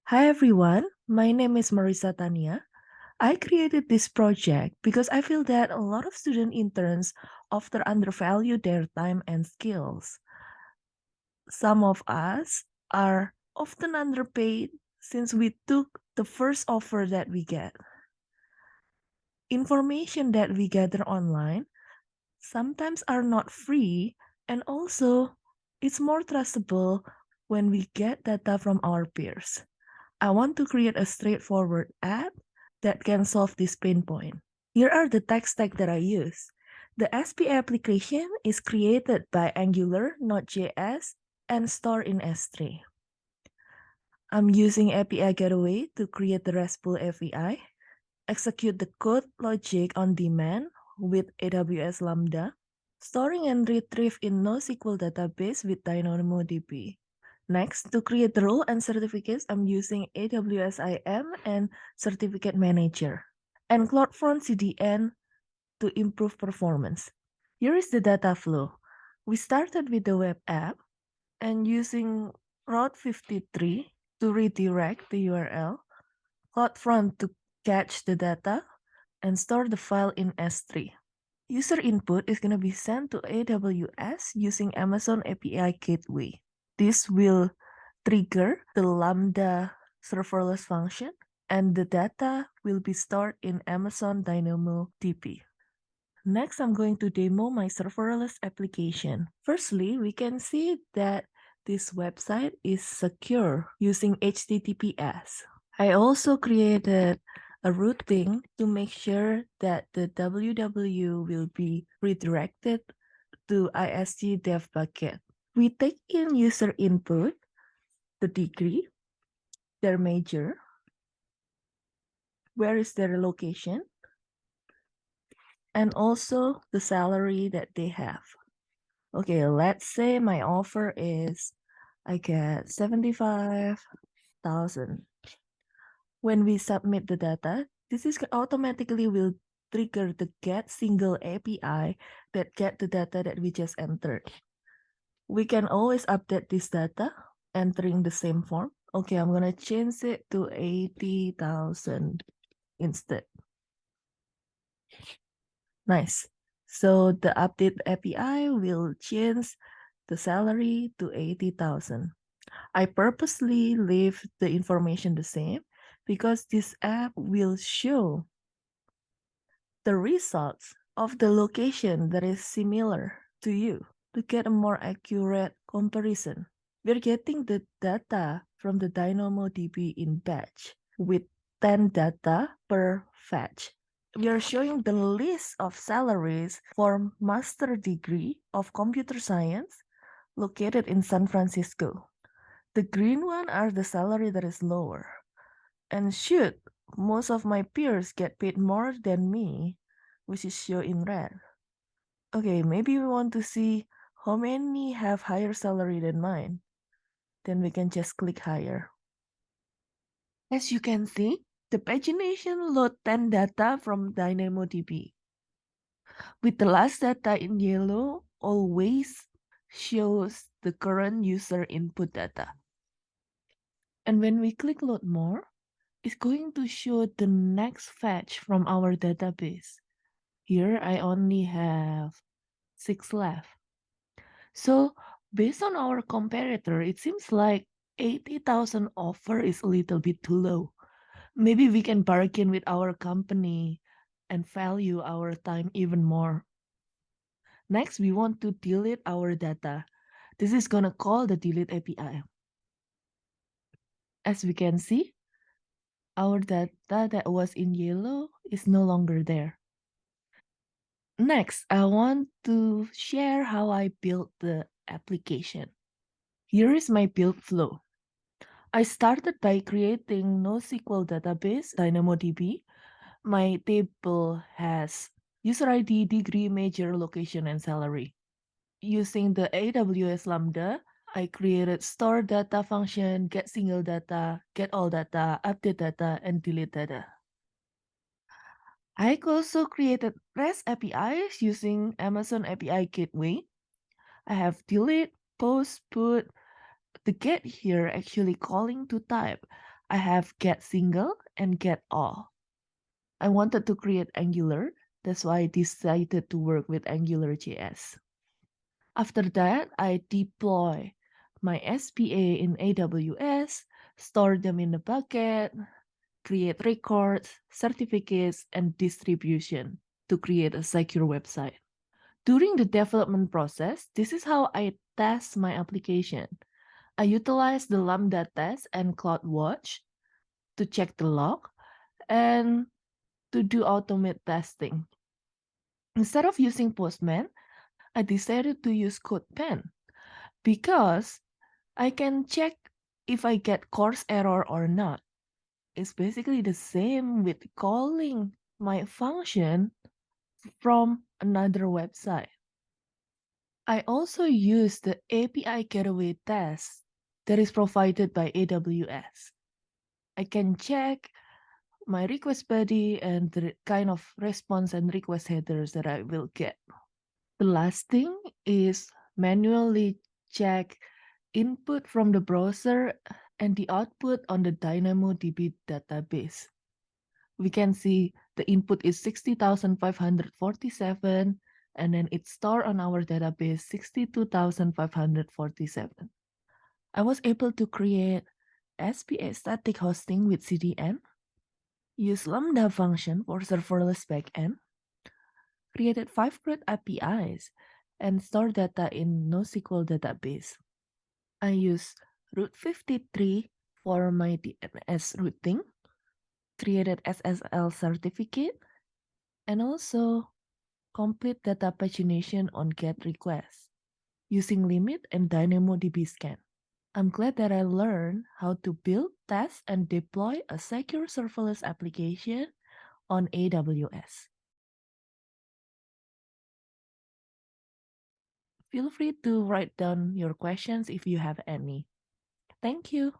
Hi everyone, my name is Marisa Tania. I created this project because I feel that a lot of student interns often undervalue their time and skills. Some of us are often underpaid since we took the first offer that we get. Information that we gather online sometimes are not free, and also it's more trustable when we get data from our peers. I want to create a straightforward app that can solve this pain point. Here are the tech stack that I use. The SP application is created by Angular, Node.js, and stored in S3. I'm using API Gateway to create the RESTful API, execute the code logic on demand with AWS Lambda, storing and retrieve in NoSQL database with DynamoDB. Next, to create the role and certificates, I'm using AWS IAM and Certificate Manager and CloudFront CDN to improve performance. Here is the data flow. We started with the web app and using Route 53 to redirect the URL, CloudFront to catch the data, and store the file in S3. User input is going to be sent to AWS using Amazon API Gateway. This will trigger the Lambda serverless function, and the data will be stored in Amazon DynamoDB. Next, I'm going to demo my serverless application. Firstly, we can see that this website is secure using HTTPS. I also created a routing to make sure that the www will be redirected to ISG dev bucket. We take in user input, the degree, their major, where is their location, and also the salary that they have. Okay, let's say my offer is I get 75,000. When we submit the data, this is automatically will trigger the get single API that get the data that we just entered. We can always update this data, entering the same form. Okay, I'm gonna change it to 80,000 instead. Nice. So the update API will change the salary to 80,000. I purposely leave the information the same because this app will show the results of the location that is similar to you to get a more accurate comparison. We're getting the data from the DynamoDB in batch with 10 data per fetch. We are showing the list of salaries for master degree of computer science located in San Francisco. The green one are the salary that is lower. And shoot, most of my peers get paid more than me, which is shown in red. Okay, maybe we want to see how many have higher salary than mine. Then we can just click higher. As you can see, the pagination load 10 data from DynamoDB. With the last data in yellow, always shows the current user input data. And when we click load more, it's going to show the next fetch from our database. Here I only have 6 left. So based on our comparator, it seems like 80,000 offer is a little bit too low. Maybe we can bargain with our company and value our time even more. Next, we want to delete our data. This is gonna call the delete API. As we can see, our data that was in yellow is no longer there. Next, I want to share how I built the application. Here is my build flow. I started by creating NoSQL database, DynamoDB. My table has user ID, degree, major, location, and salary. Using the AWS Lambda, I created store data function, get single data, get all data, update data, and delete data. I also created REST APIs using Amazon API Gateway. I have delete, post, put. The get here actually calling to type. I have get single and get all. I wanted to create Angular. That's why I decided to work with AngularJS. After that, I deploy my SPA in AWS, store them in a bucket, create records, certificates, and distribution to create a secure website. During the development process, this is how I test my application. I utilize the Lambda test and CloudWatch to check the log and to do automate testing. Instead of using Postman, I decided to use CodePen because I can check if I get course error or not. It's basically the same with calling my function from another website. I also use the API gateway test that is provided by AWS. I can check my request body and the kind of response and request headers that I will get. The last thing is manually check input from the browser and the output on the DynamoDB database. We can see the input is 60,547 and then it's stored on our database 62,547. I was able to create SPA static hosting with CDN, use Lambda function for serverless backend, created 5 CRUD APIs, and store data in NoSQL database. I use Route 53 for my DNS routing, created SSL certificate, and also complete data pagination on GET requests using limit and DynamoDB scan. I'm glad that I learned how to build, test, and deploy a secure serverless application on AWS. Feel free to write down your questions if you have any. Thank you.